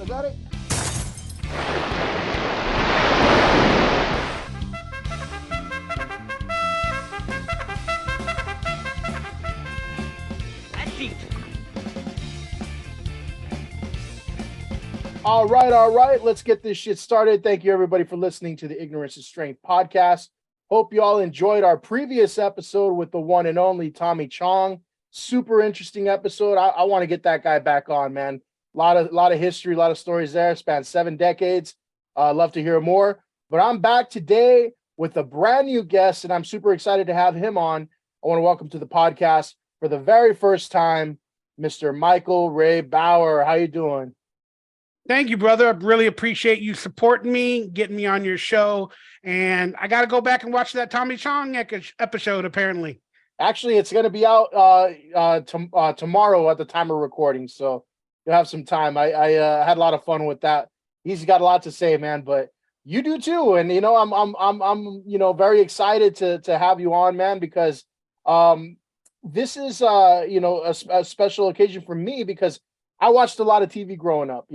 I got it. All right. Let's get this shit started. Thank you, everybody, for listening to the Ignorance is Strength podcast. Hope you all enjoyed our previous episode with the one and only Tommy Chong. Super interesting episode. I want to get that guy back on, man. A lot of history, a lot of stories there. Spans 7 decades. Love to hear more. But I'm back today with a brand new guest, and I'm super excited to have him on. I want to welcome to the podcast for the very first time, Mr. Michael Ray Bauer. How you doing? Thank you, brother. I really appreciate you supporting me, getting me on your show. And I got to go back and watch that Tommy Chong episode, apparently. Actually, it's going to be out tomorrow at the time of recording, so you'll have some time. I had a lot of fun with that. He's got a lot to say, man, but you do too. And I'm very excited to have you on, man, because this is a special occasion for me because I watched a lot of TV growing up.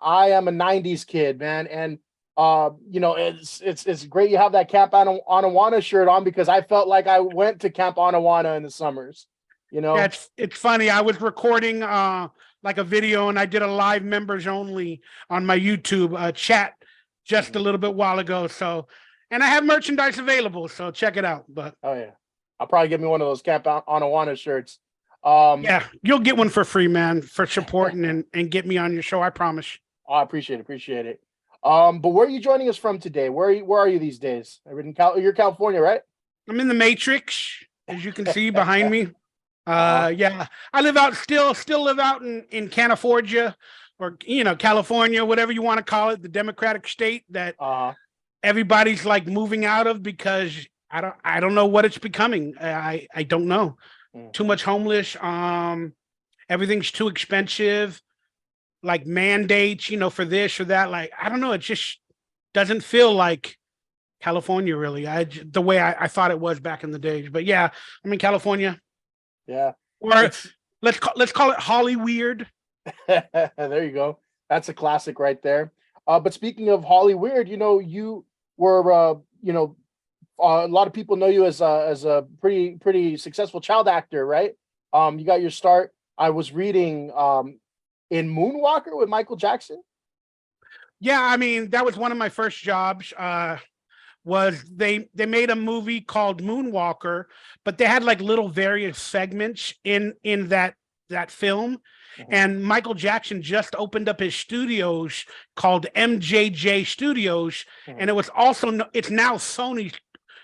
I am a 90s kid, man. And, it's great you have that Camp Anawanna shirt on because I felt like I went to Camp Anawanna in the summers, Yeah, it's funny. I was recording like a video and I did a live members only on my YouTube chat just a little bit while ago. So, and I have merchandise available, so check it out. But oh yeah, I'll probably get me one of those Camp Anawanna shirts. Yeah, you'll get one for free, man, for supporting and get me on your show. I promise. Oh, I appreciate it. But where are you joining us from today? Where are you these days? You're California, right? I'm in the Matrix, as you can see behind me. Yeah, I live out still live out in California, or California, whatever you want to call it, the Democratic state that everybody's like moving out of because I don't know what it's becoming. I don't know. Too much homeless. Everything's too expensive. Like mandates, for this or that. Like, I don't know. It just doesn't feel like California, really. The way I thought it was back in the days. But yeah, I'm in California. Yeah. Or let's call it Holly Weird. There you go. That's a classic right there. But speaking of Holly Weird, you were a lot of people know you as a pretty successful child actor, right? You got your start. I was reading in Moonwalker with Michael Jackson. Yeah, I mean that was one of my first jobs. Was they made a movie called Moonwalker, but they had like little various segments in that film. And Michael Jackson just opened up his studios called MJJ Studios, and it's now Sony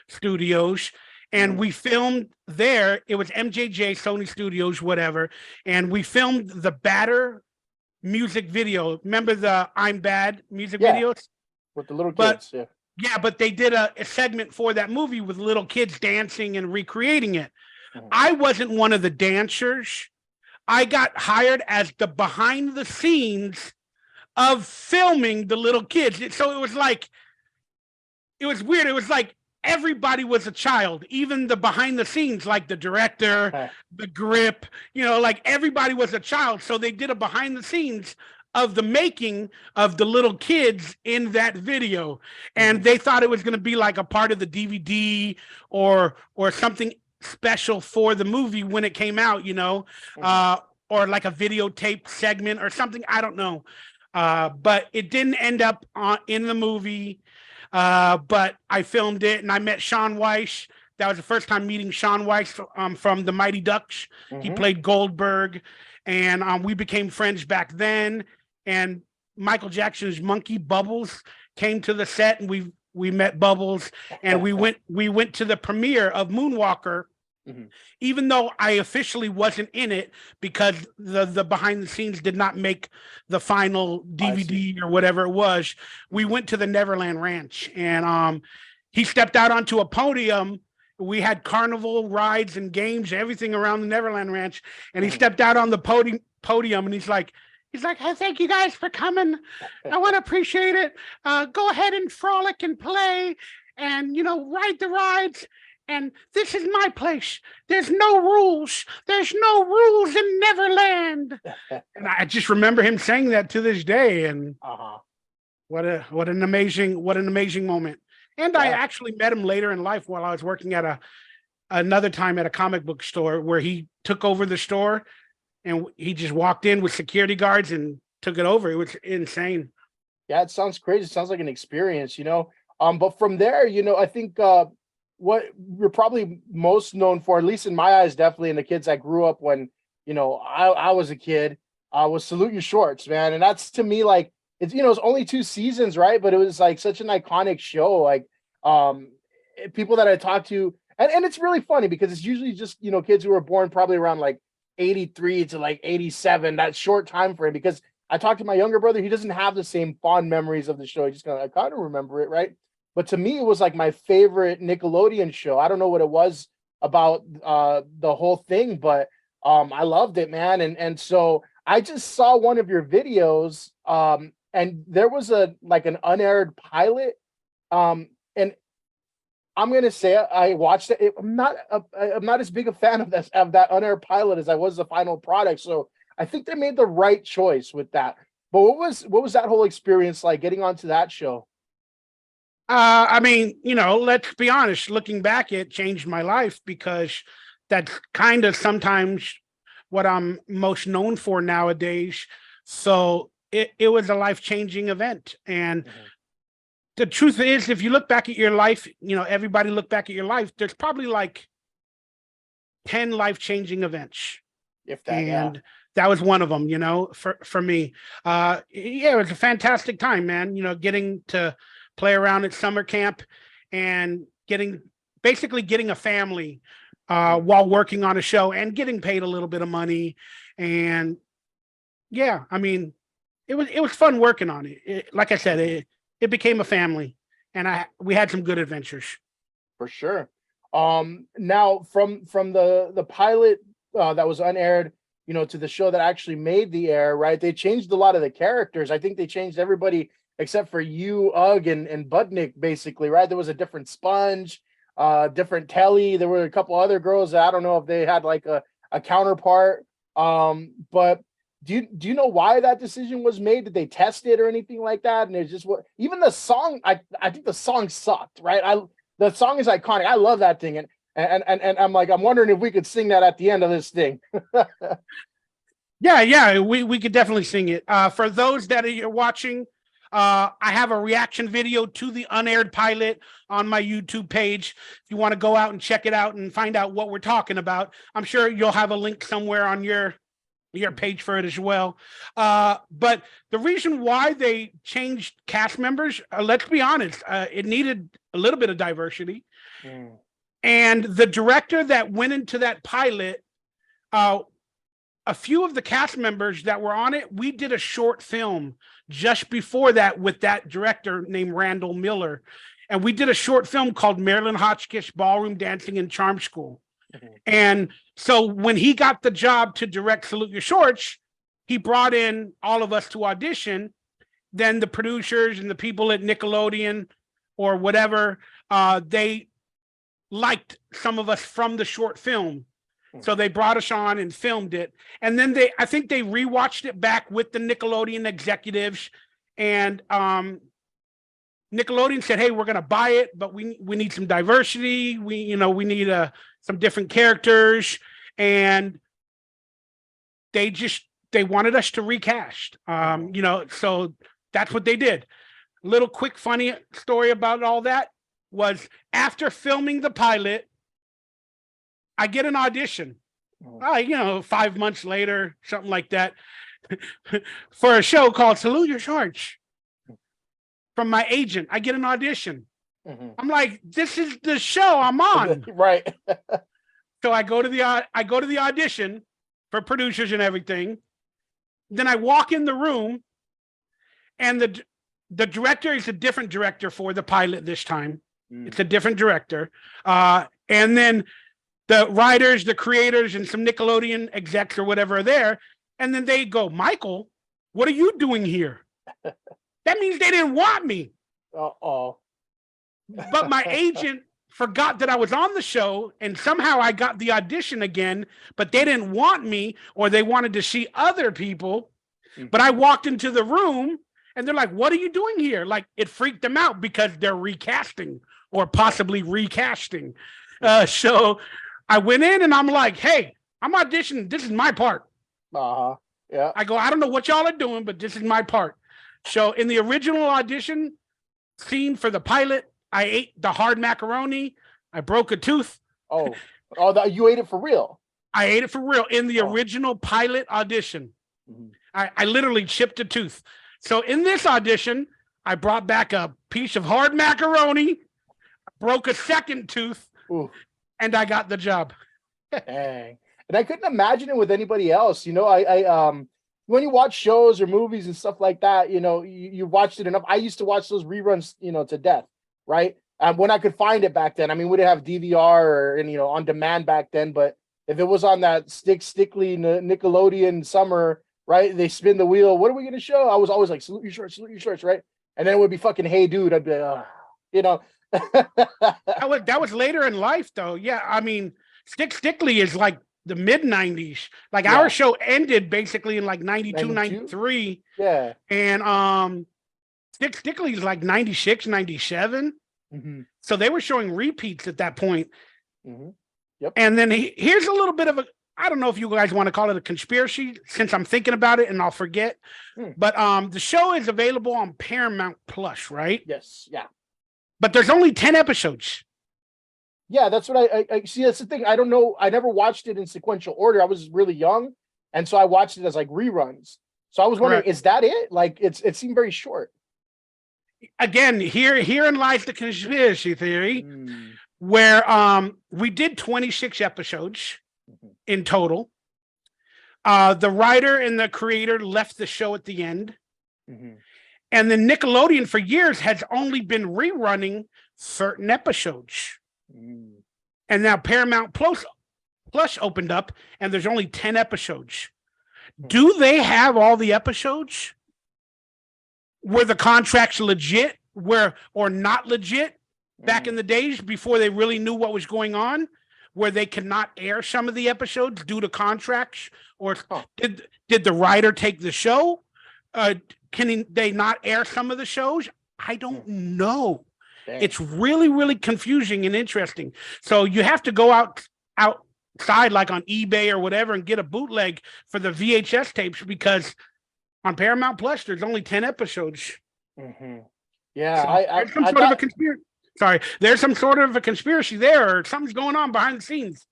Studios, and we filmed there. It was MJJ, Sony Studios, whatever, and we filmed the Batter music video. Remember the I'm Bad music videos with the little kids? Yeah, but they did a segment for that movie with little kids dancing and recreating it. I wasn't one of the dancers. I got hired as the behind the scenes of filming the little kids. So it was weird. It was like everybody was a child, even the behind the scenes, like the director, the grip, like everybody was a child. So they did a behind the scenes of the making of the little kids in that video. And they thought it was going to be like a part of the DVD or something special for the movie when it came out, or like a videotape segment or something. I don't know. But it didn't end up in the movie. But I filmed it and I met Sean Weiss. That was the first time meeting Sean Weiss from the Mighty Ducks. He played Goldberg, and we became friends back then. And Michael Jackson's monkey Bubbles came to the set, and we met Bubbles, and we went to the premiere of Moonwalker. Even though I officially wasn't in it because the behind the scenes did not make the final DVD or whatever it was, we went to the Neverland Ranch, and he stepped out onto a podium. We had carnival rides and games, everything around the Neverland Ranch, and he stepped out on the podium, and he's like, hey, thank you guys for coming. I want to appreciate it. Go ahead and frolic and play and, ride the rides. and this is my place. There's no rules. There's no rules in Neverland. And I just remember him saying that to this day. And what an amazing moment. And I actually met him later in life while I was working at another time at a comic book store where he took over the store, and he just walked in with security guards and took it over. It was insane. Yeah, it sounds crazy. It sounds like an experience, you know. But from there, you know, I think what you're probably most known for, at least in my eyes, definitely, and the kids I grew up when, you know, I was a kid, was Salute Your Shorts, man. And that's, to me, like, it's, you know, it's only 2 seasons, right? But it was like such an iconic show. Like, people that I talked to, and it's really funny because it's usually just, you know, kids who were born probably around like 83 to like 87, that short time frame. Because I talked to my younger brother, he doesn't have the same fond memories of the show. He just I kind of remember it, right? But to me, it was like my favorite Nickelodeon show. I don't know what it was about the whole thing, but I loved it, man. And so I just saw one of your videos, and there was an unaired pilot, and I'm gonna say I watched it. I'm not as big a fan of that unaired pilot as I was the final product. So I think they made the right choice with that. But what was that whole experience like, getting onto that show? I mean, you know, let's be honest. Looking back, it changed my life, because that's kind of sometimes what I'm most known for nowadays. So it was a life-changing event. And the truth is, if you look back at your life, you know, everybody look back at your life, there's probably like 10 life-changing events. If that, and that was one of them, you know, for me. Yeah, it was a fantastic time, man. You know, getting to play around at summer camp and basically getting a family while working on a show and getting paid a little bit of money. And yeah, I mean, it was fun working on it. Like I said, it became a family, and we had some good adventures. For sure. Now from the pilot that was unaired, you know, to the show that actually made the air, right? They changed a lot of the characters. I think they changed everybody except for you, Ugg, and Budnick, basically, right? There was a different Sponge, different Telly. There were a couple other girls that I don't know if they had like a counterpart. But do you know why that decision was made? Did they test it or anything like that? And it's just even the song, I think the song sucked, right? The song is iconic. I love that thing. And I'm wondering if we could sing that at the end of this thing. Yeah, we could definitely sing it. For those that are watching, I have a reaction video to the unaired pilot on my YouTube page. If you want to go out and check it out and find out what we're talking about, I'm sure you'll have a link somewhere on your page for it as well. But the reason why they changed cast members, let's be honest, it needed a little bit of diversity. And the director that went into that pilot, a few of the cast members that were on it, we did a short film just before that with that director named Randall Miller. And we did a short film called Marilyn Hotchkiss Ballroom Dancing and Charm School. And so when he got the job to direct Salute Your Shorts, he brought in all of us to audition. Then the producers and the people at Nickelodeon or whatever, they liked some of us from the short film. So they brought us on and filmed it. And then I think they rewatched it back with the Nickelodeon executives. And Nickelodeon said, hey, we're going to buy it, but we need some diversity. We need some different characters. And they wanted us to recast, so that's what they did. Little quick funny story about all that was, after filming the pilot, I get an audition, 5 months later, something like that, for a show called Salute Your Shorts. From my agent, I get an audition. I'm like, this is the show I'm on. Right. So I go to the audition for producers and everything. Then I walk in the room, and the director is a different director for the pilot this time. It's a different director. And then the writers, the creators, and some Nickelodeon execs or whatever are there. And then they go, Michael, what are you doing here? That means they didn't want me. Uh-oh. But my agent forgot that I was on the show, and somehow I got the audition again, but they didn't want me, or they wanted to see other people. But I walked into the room and they're like, "What are you doing here?" Like, it freaked them out because they're recasting or possibly recasting. So I went in and I'm like, "Hey, I'm auditioning. This is my part." Yeah. I go, "I don't know what y'all are doing, but this is my part." So in the original audition scene for the pilot, I ate the hard macaroni. I broke a tooth. Oh, you ate it for real? I ate it for real in the original pilot audition. Mm-hmm. I literally chipped a tooth. So in this audition, I brought back a piece of hard macaroni, broke a second tooth, and I got the job. Dang. And I couldn't imagine it with anybody else. You know, I when you watch shows or movies and stuff like that, you know, you watched it enough. I used to watch those reruns, you know, to death, right? When I could find it back then. I mean, we didn't have DVR or, and, you know, on demand back then, but if it was on that stickly Nickelodeon summer, right? They spin the wheel. What are we going to show? I was always like, salute your shorts, right? And then it would be fucking Hey Dude. I'd be like, you know. that was later in life, though. Yeah, I mean, Stickly is like the mid 90s. Like our show ended basically in like 92, 93. Yeah. And Stickly is like 96, 97. Mm-hmm. So they were showing repeats at that point. Mm-hmm. Yep. And then here's a little bit of I don't know if you guys want to call it a conspiracy, since I'm thinking about it and I'll forget. But the show is available on Paramount Plus, right? Yes. Yeah. But there's only 10 episodes. Yeah, that's what I see. That's the thing. I don't know. I never watched it in sequential order. I was really young, and so I watched it as like reruns. So I was wondering, is that it? Like, it seemed very short. Again, herein lies the conspiracy theory, where we did 26 episodes in total. The writer and the creator left the show at the end. And then Nickelodeon for years has only been rerunning certain episodes. And now Paramount Plus opened up and there's only 10 episodes. Do they have all the episodes? Were the contracts legit or not legit back in the days before they really knew what was going on, where they cannot air some of the episodes due to contracts? Or did the writer take the show? Can they not air some of the shows? I don't know. Dang. It's really, really confusing and interesting. So you have to go outside, like on eBay or whatever, and get a bootleg for the VHS tapes, because on Paramount Plus, there's only 10 episodes. Yeah, so there's some sort of a conspiracy there, or something's going on behind the scenes.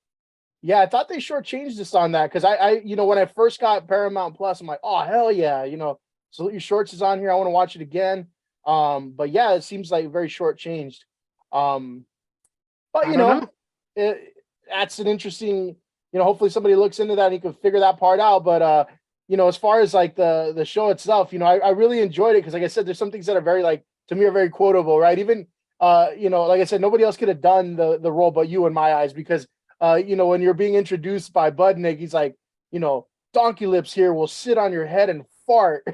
Yeah, I thought they shortchanged us on that, because I you know, when I first got Paramount Plus, I'm like, oh hell yeah, you know, Salute Your Shorts is on here. I want to watch it again. But yeah, it seems like very shortchanged. But you know. That's an interesting, you know, hopefully somebody looks into that and you can figure that part out. But you know, as far as like the show itself, you know, I really enjoyed it, because like I said, there's some things that are very, like, to me, are very quotable, right? Even you know, like I said, nobody else could have done the role but you in my eyes, because you know, when you're being introduced by Budnick, he's like, you know, Donkey Lips here will sit on your head and fart.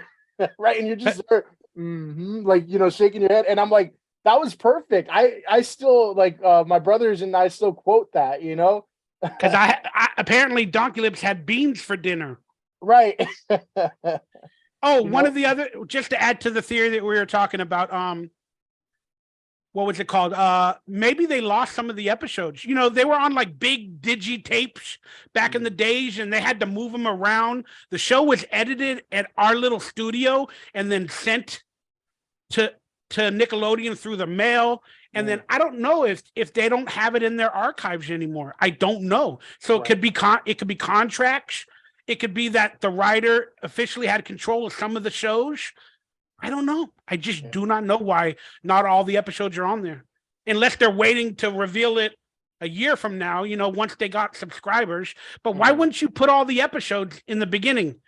Right? And you're just there, like, you know, shaking your head. And I'm like, that was perfect. I still, like, my brothers and I still quote that, you know, because I apparently Donkey Lips had beans for dinner. Right. One of the other, just to add to the theory that we were talking about, what was it called? Maybe they lost some of the episodes. You know, they were on like big digi tapes back in the days, and they had to move them around. The show was edited at our little studio and then sent to Nickelodeon through the mail. And then I don't know if they don't have it in their archives anymore. I don't know. So it could be contracts. It could be that the writer officially had control of some of the shows. I don't know. I just do not know why not all the episodes are on there, unless they're waiting to reveal it a year from now, you know, once they got subscribers. But why wouldn't you put all the episodes in the beginning?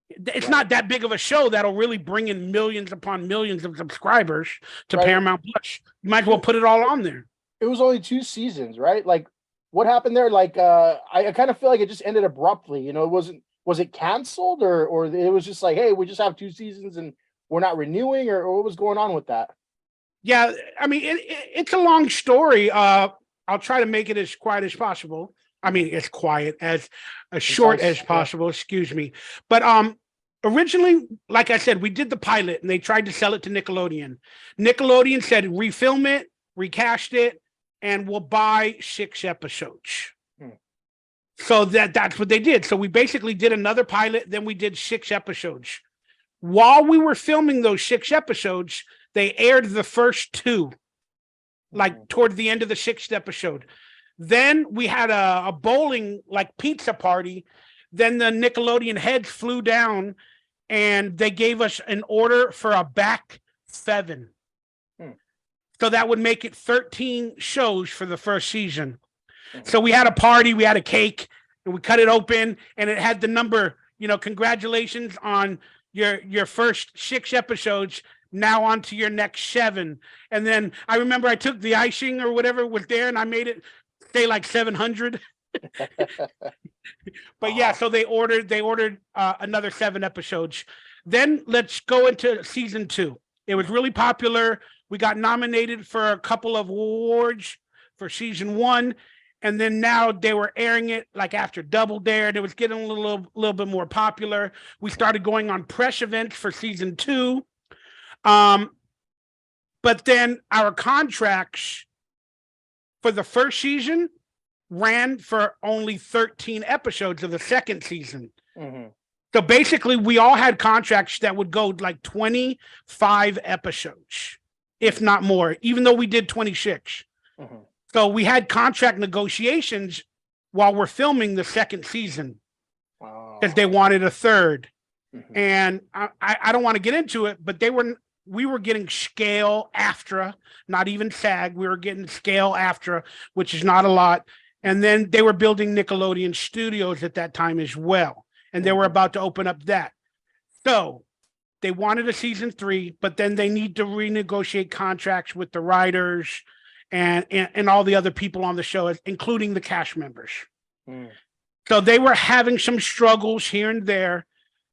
It's not that big of a show that'll really bring in millions upon millions of subscribers to Paramount Plus. You might as well put it all on there. It was only 2 seasons, right? Like, what happened there? Like, I kind of feel like it just ended abruptly. You know, was it canceled, or it was just like, hey, we just have 2 seasons and we're not renewing, or what was going on with that? Yeah, I mean, it's a long story. I'll try to make it as quiet as possible. I mean, as quiet as short Concise, as possible. Excuse me. But originally, like I said, we did the pilot, and they tried to sell it to Nickelodeon. Nickelodeon said refilm it, recast it, and we'll buy 6 episodes. So that's what they did. So we basically did another pilot, then we did 6 episodes. While we were filming those 6 episodes, they aired the first 2, like toward the end of the 6th episode. Then we had a bowling like pizza party. Then the Nickelodeon heads flew down and they gave us an order for a back 7. So that would make it 13 shows for the first season. So we had a party, we had a cake, and we cut it open, and it had the number, congratulations on your first 6 episodes. Now on to your next 7. And then I remember I took the icing or whatever was there, and I made it say like 700. But yeah, so they ordered another 7 episodes. Then let's go into season 2. It was really popular. We got nominated for a couple of awards for season 1. And then now they were airing it like after Double Dare, and it was getting a little bit more popular. We started going on press events for season 2. But then our contracts for the first season ran for only 13 episodes of the second season. So basically, we all had contracts that would go like 25 episodes, if not more, even though we did 26. So we had contract negotiations while we're filming the second season because they wanted a third. And I don't want to get into it, but we were getting scale AFTRA, not even SAG. We were getting scale AFTRA, which is not a lot. And then they were building Nickelodeon Studios at that time as well. And they were about to open up that. So they wanted a season 3, but then they need to renegotiate contracts with the writers and all the other people on the show, including the cast members. So they were having some struggles here and there.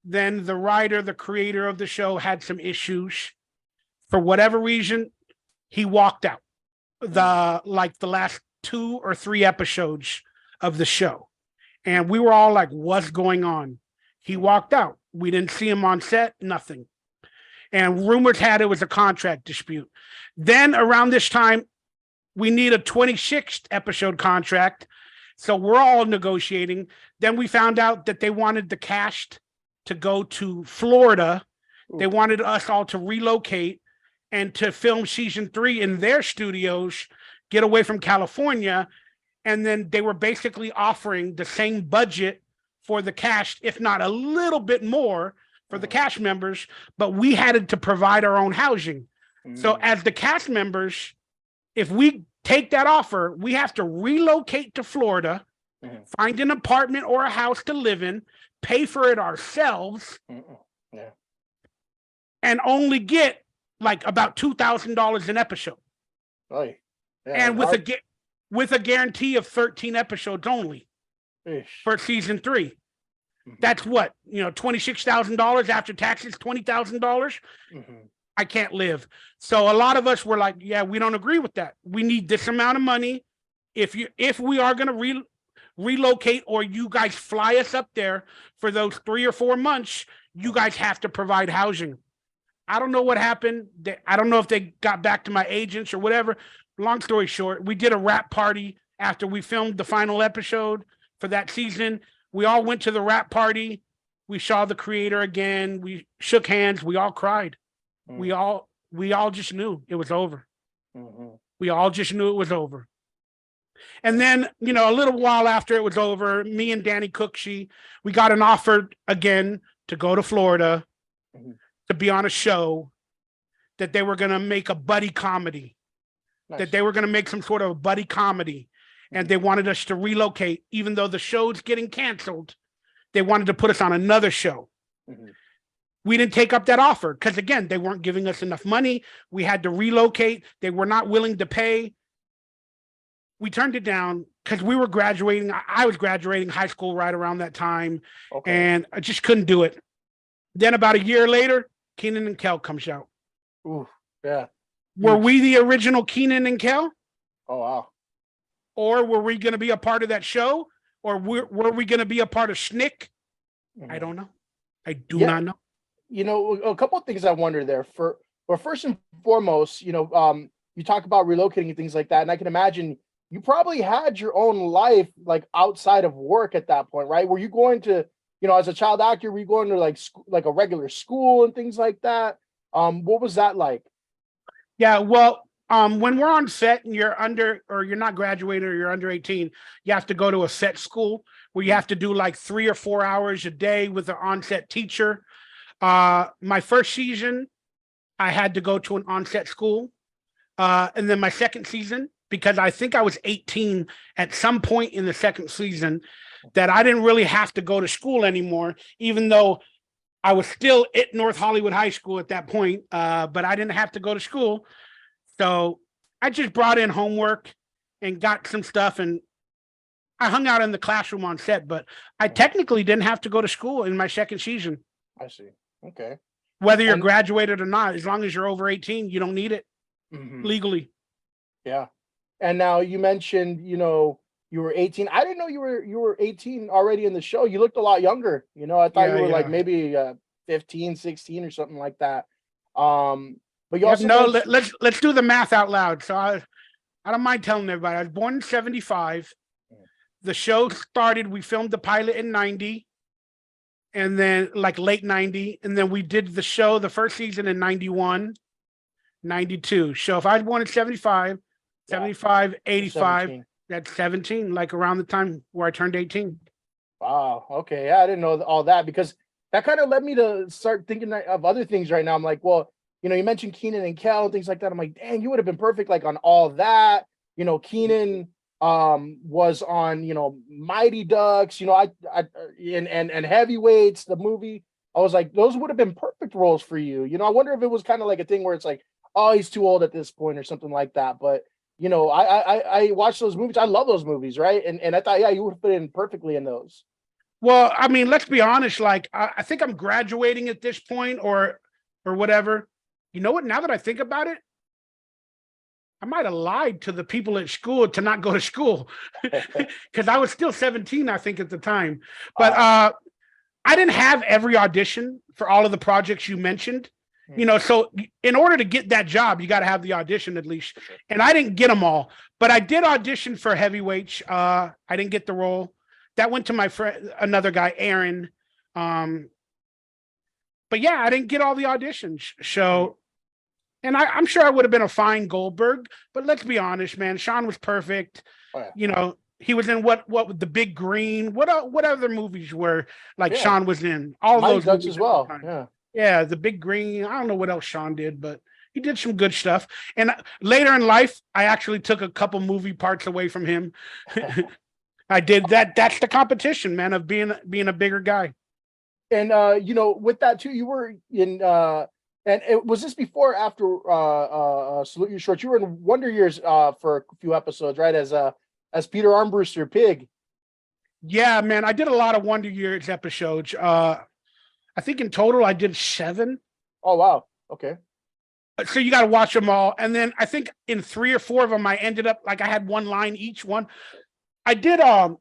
Then the writer, the creator of the show, had some issues. For whatever reason, he walked out the last 2 or 3 episodes of the show. And we were all like, what's going on? He walked out. We didn't see him on set, nothing. And rumors had it was a contract dispute. Then around this time, we need a 26th episode contract. So we're all negotiating. Then we found out that they wanted the cast to go to Florida. They wanted us all to relocate and to film season 3 in their studios, get away from California. And then they were basically offering the same budget for the cast, if not a little bit more for the cast members, but we had to provide our own housing. So as the cast members, if we take that offer, we have to relocate to Florida, find an apartment or a house to live in, pay for it ourselves, and only get like about $2,000 an episode. And with a guarantee of 13 episodes only for season 3. That's what, $26,000 after taxes, $20,000. I can't live. So a lot of us were like, yeah, we don't agree with that. We need this amount of money. If we are going to relocate, or you guys fly us up there for those 3 or 4 months, you guys have to provide housing. I don't know what happened. I don't know if they got back to my agents or whatever. Long story short, we did a wrap party after we filmed the final episode for that season. We all went to the wrap party. We saw the creator again. We shook hands. We all cried. We all just knew it was over. We all just knew it was over. And then, a little while after it was over, me and Danny Cookshee, we got an offer again to go to Florida to be on a show that they were going to make a buddy comedy. That they were going to make some sort of a buddy comedy. And they wanted us to relocate, even though the show's getting canceled. They wanted to put us on another show. We didn't take up that offer because, again, they weren't giving us enough money. We had to relocate. They were not willing to pay. We turned it down because we were graduating. I was graduating high school right around that time, and I just couldn't do it. Then about a year later, Kenan and Kel comes out. Ooh, yeah. Were we the original Keenan and Kel? Oh, wow. Or were we going to be a part of that show? Or were we going to be a part of Schnick? I don't know. I do not know. You know, a couple of things I wonder there. Well, first and foremost, you know, you talk about relocating and things like that, and I can imagine you probably had your own life like outside of work at that point, right? Were you going to, you know, as a child actor, were you going to like a regular school and things like that? What was that like? Yeah, well, when we're on set and you're not graduated or you're under 18, you have to go to a set school where you have to do like 3 or 4 hours a day with an on-set teacher. My first season, I had to go to an on-set school. And then my second season, because I think I was 18 at some point in the second season, that I didn't really have to go to school anymore, even though I was still at North Hollywood High School at that point, but I didn't have to go to school. So I just brought in homework and got some stuff, and I hung out in the classroom on set, but I technically didn't have to go to school in my second season. I see. Okay. Whether you're graduated or not, as long as you're over 18, you don't need it legally. Yeah. And now you mentioned, you know, you were 18. I didn't know you were 18 already in the show. You looked a lot younger. You know, I thought you were like maybe 15, 16 or something like that. But you also let's do the math out loud. So I don't mind telling everybody. I was born in 75. The show started, we filmed the pilot in 90, and then like late 90, and then we did the show, the first season in 91, 92. So if I was born in 75, 85, 17. That's 17, like around the time where I turned 18. Wow. Okay. Yeah, I didn't know all that, because that kind of led me to start thinking of other things right now. I'm like, well, you know, you mentioned Keenan and Kel and things like that. I'm like, dang, you would have been perfect like on all that. You know, Keenan was on, you know, Mighty Ducks, you know, and Heavyweights, the movie. I was like, those would have been perfect roles for you. You know, I wonder if it was kind of like a thing where it's like, oh, he's too old at this point or something like that. But you know, I watched those movies. I love those movies, right? And I thought, yeah, you would fit in perfectly in those. Well, I mean, let's be honest. Like, I think I'm graduating at this point, or whatever. You know what? Now that I think about it, I might have lied to the people at school to not go to school, because I was still 17, I think, at the time. But I didn't have every audition for all of the projects you mentioned. You know, so in order to get that job, you got to have the audition at least. And I didn't get them all, but I did audition for Heavyweights. I didn't get the role. That went to my friend, another guy, Aaron. But yeah, I didn't get all the auditions. So, and I'm sure I would have been a fine Goldberg, but let's be honest, man, Sean was perfect. Oh, yeah. You know, he was in what The Big Green? What other movies were like Sean was in? All Mighty those Ducks as well. Yeah. Yeah, The Big Green. I don't know what else Sean did, but he did some good stuff. And later in life, I actually took a couple movie parts away from him. I did that. That's the competition, man, of being a bigger guy. And you know, with that too, you were in was this before or after Salute Your Shorts? You were in Wonder Years for a few episodes, right? As Peter Armbruster Pig. Yeah, man, I did a lot of Wonder Years episodes. I think in total I did 7. Oh, wow. Okay. So you got to watch them all. And then I think in 3 or 4 of them, I ended up like I had one line each one. I did a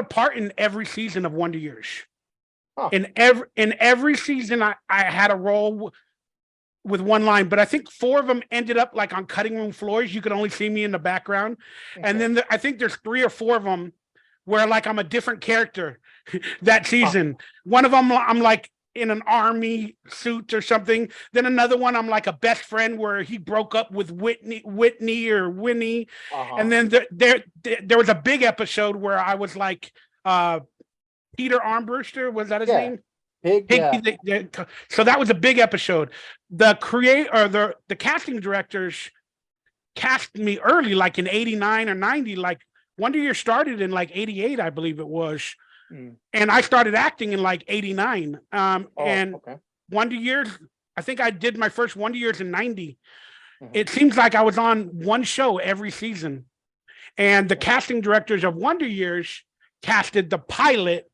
part in every season of Wonder Years. Huh. In every season, I had a role with one line, but I think 4 of them ended up like on cutting room floors. You could only see me in the background. Okay. And then I think there's 3 or 4 of them where like I'm a different character that season. Huh. One of them, I'm like in an army suit or something. Then another one, I'm like a best friend where he broke up with Whitney or Winnie. Uh-huh. And then there was a big episode where I was like Peter Armbruster. Was that his name? Pig. Yeah. So that was a big episode. The casting directors cast me early, like in 89 or 90, like Wonder Year started in like 88, I believe it was. And I started acting in like 89. Okay. Wonder Years, I think I did my first Wonder Years in 90. Mm-hmm. It seems like I was on one show every season. And the casting directors of Wonder Years casted the pilot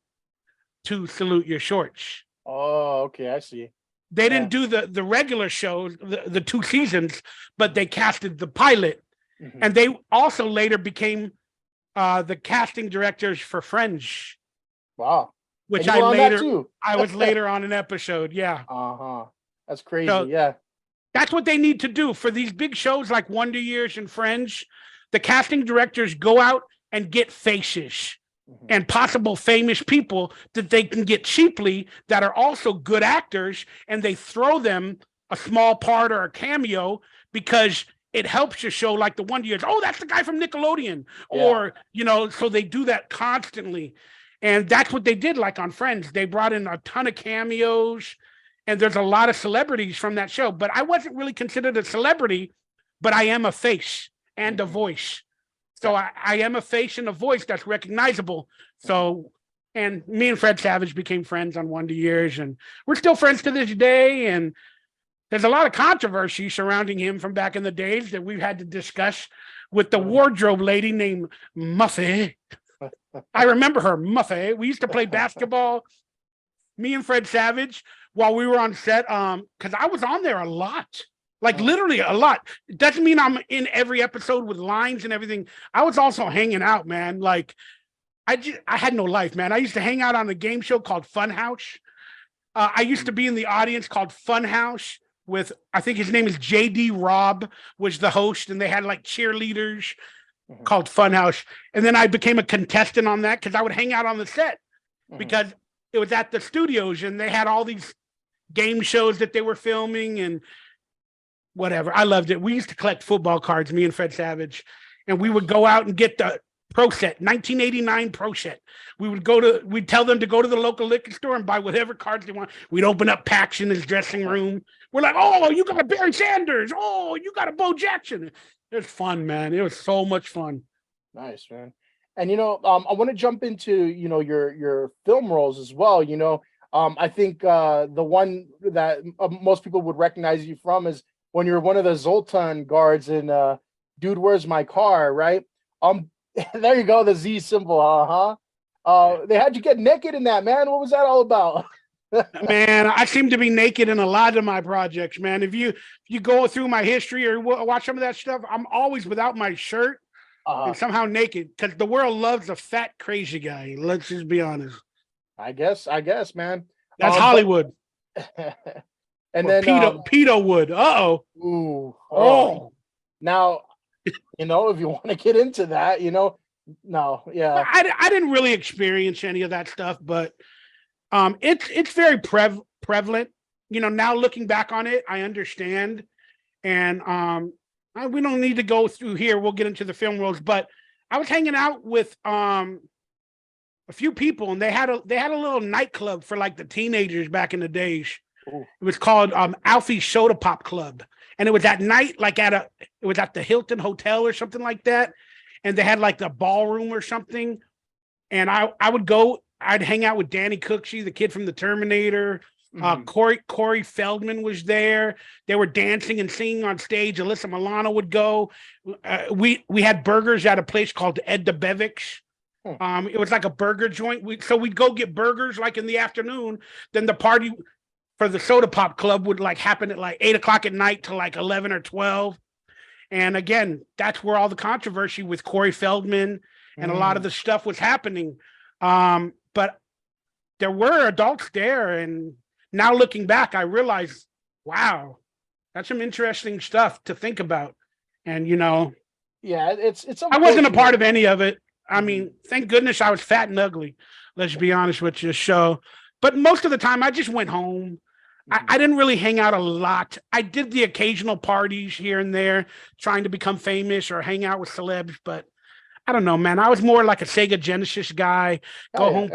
to Salute Your Shorts. Oh, okay. I see. They didn't do the regular shows, the 2 seasons, but they casted the pilot. Mm-hmm. And they also later became the casting directors for Friends. Wow. Which I was later on an episode. Yeah. Uh-huh. That's crazy. So, yeah. That's what they need to do for these big shows like Wonder Years and Friends. The casting directors go out and get faces and possible famous people that they can get cheaply that are also good actors, and they throw them a small part or a cameo because it helps your show, like the Wonder Years. Oh, that's the guy from Nickelodeon. Yeah. Or, so they do that constantly. And that's what they did, like on Friends. They brought in a ton of cameos, and there's a lot of celebrities from that show. But I wasn't really considered a celebrity, but I am a face and a voice. So I am a face and a voice that's recognizable. So, and me and Fred Savage became friends on Wonder Years, and we're still friends to this day. And there's a lot of controversy surrounding him from back in the days that we've had to discuss with the wardrobe lady named Muffy. I remember her, Muffy. We used to play basketball, me and Fred Savage, while we were on set, because I was on there a lot. Like literally a lot. It doesn't mean I'm in every episode with lines and everything. I was also hanging out, man. Like I had no life, man. I used to hang out on a game show called Funhouse. I used to be in the audience called Funhouse with, I think his name is JD Robb was the host, and they had like cheerleaders called Funhouse. And then I became a contestant on that because I would hang out on the set because it was at the studios and they had all these game shows that they were filming and whatever. I loved it. We used to collect football cards, me and Fred Savage, and we would go out and get the Pro Set, 1989 Pro Set. We'd tell them to go to the local liquor store and buy whatever cards they want. We'd open up packs in his dressing room. We're like, oh, you got a Barry Sanders. Oh, you got a Bo Jackson. It was fun, man. It was so much fun. Nice, man. And, I want to jump into, your film roles as well. I think the one that most people would recognize you from is when you're one of the Zoltan guards in Dude, Where's My Car, right? There you go, the Z symbol, they had you get naked in that, man. What was that all about? Man, I seem to be naked in a lot of my projects, man. If you go through my history or watch some of that stuff, I'm always without my shirt and somehow naked because the world loves a fat, crazy guy. Let's just be honest. I guess, man. That's Hollywood. And or then pedo wood. Uh-oh. Ooh. Oh. Now, if you want to get into that, no, yeah. I didn't really experience any of that stuff, but it's very prevalent. Now looking back on it, I understand. And we don't need to go through here. We'll get into the film roles, but I was hanging out with a few people, and they had a little nightclub for like the teenagers back in the days. Ooh. It was called Alfie's Soda Pop Club. And it was at night, like it was at the Hilton Hotel or something like that. And they had like the ballroom or something. And I would go, I'd hang out with Danny Cooksey, the kid from the Terminator. Corey Feldman was there. They were dancing and singing on stage. Alyssa Milano would go. We had burgers at a place called Ed DeBevick's. It was like a burger joint. So we'd go get burgers like in the afternoon. Then the party for the Soda Pop Club would like happen at like 8:00 at night to like 11 or 12. And again, that's where all the controversy with Corey Feldman and a lot of the stuff was happening. But there were adults there. And now looking back, I realized, wow, that's some interesting stuff to think about. And, yeah, it's I wasn't a part of any of it. I mean, thank goodness I was fat and ugly. Let's be honest with you. So, but most of the time I just went home. I didn't really hang out a lot. I did the occasional parties here and there, trying to become famous or hang out with celebs. But I don't know, man. I was more like a Sega Genesis guy. Go home,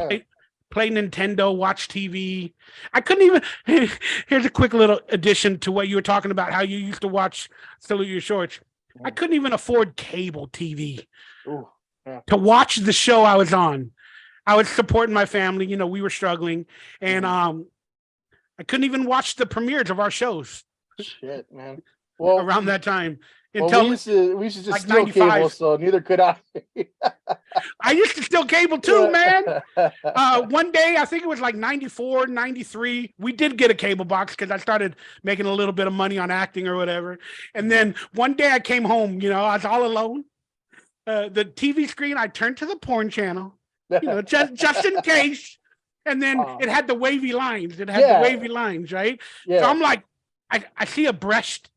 play Nintendo, watch TV. I couldn't even. Here's a quick little addition to what you were talking about, how you used to watch Salute Your Shorts. I couldn't even afford cable TV to watch the show I was on. I was supporting my family. We were struggling. And I couldn't even watch the premieres of our shows. Shit, man. Well, around that time well, until we used to just like steal cable, 95. so neither could I. I used to steal cable too, man. Yeah. One day, I think it was like 94, 93. We did get a cable box because I started making a little bit of money on acting or whatever. And then one day I came home, I was all alone. The TV screen, I turned to the porn channel, just in case. And then it had the wavy lines. It had the wavy lines, right? Yeah. So I'm like, I see a breast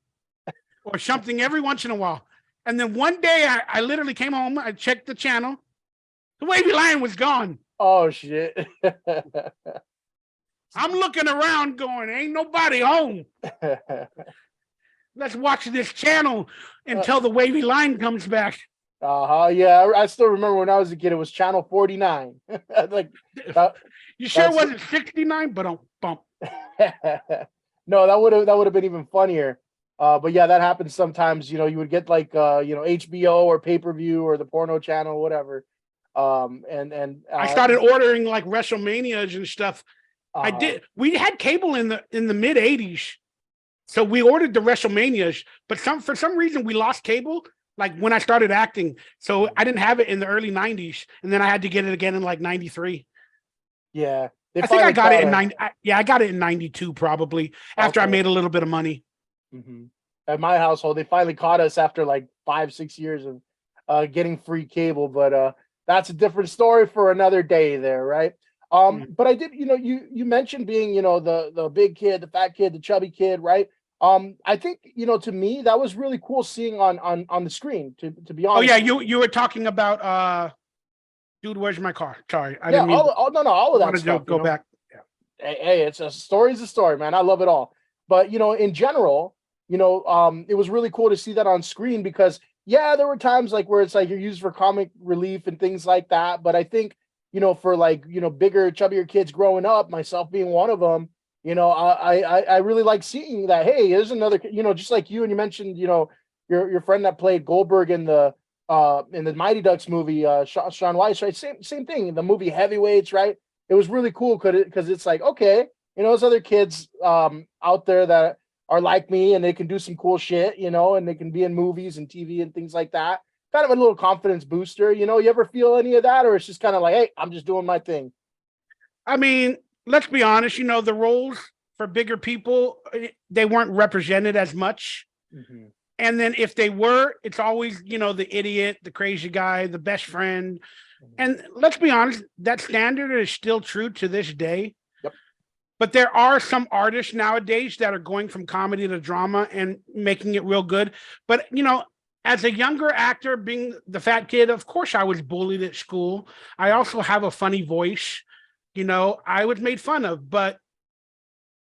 or something every once in a while. And then one day I literally came home, I checked the channel. The wavy line was gone. Oh, shit. I'm looking around going, ain't nobody home. Let's watch this channel until the wavy line comes back. Yeah, I still remember when I was a kid, it was channel 49. Like, you sure it wasn't 69? But don't bump. No, that would have been even funnier. But yeah, that happens sometimes. You would get like HBO or pay-per-view or the porno channel, whatever. I started ordering like WrestleManias and stuff. I did. We had cable in the mid 80s. So we ordered the WrestleManias, but for some reason we lost cable like when I started acting. So I didn't have it in the early 90s, and then I had to get it again in like 93. Yeah. I think I got it in 90. I got it in 92 probably after I made a little bit of money. Mm-hmm. At my household, they finally caught us after like 5-6 years of getting free cable, but that's a different story for another day there, right? But I did, you mentioned being, the big kid, the fat kid, the chubby kid, right? I think, to me, that was really cool seeing on the screen, to be honest. Oh yeah, you were talking about dude, where's my car? Sorry. I didn't mean all of that stuff. Go back. Yeah. Hey, it's a story's a story, man. I love it all. But in general, it was really cool to see that on screen because there were times like where it's like you're used for comic relief and things like that. But I think, for like, bigger, chubbier kids growing up, myself being one of them, I really like seeing that. Hey, there's another, just like you, and you mentioned, your friend that played Goldberg in the Mighty Ducks movie, Sean Weiss, right? Same thing. The movie Heavyweights, right? It was really cool because it's like, okay, there's other kids out there that are like me and they can do some cool shit, and they can be in movies and TV and things like that. Kind of a little confidence booster. You ever feel any of that, or it's just kind of like, hey, I'm just doing my thing? I mean, let's be honest, the roles for bigger people, they weren't represented as much. Mm-hmm. And then if they were, it's always, the idiot, the crazy guy, the best friend. Mm-hmm. And let's be honest, that standard is still true to this day. Yep. But there are some artists nowadays that are going from comedy to drama and making it real good. But, as a younger actor, being the fat kid, of course I was bullied at school. I also have a funny voice. I was made fun of, but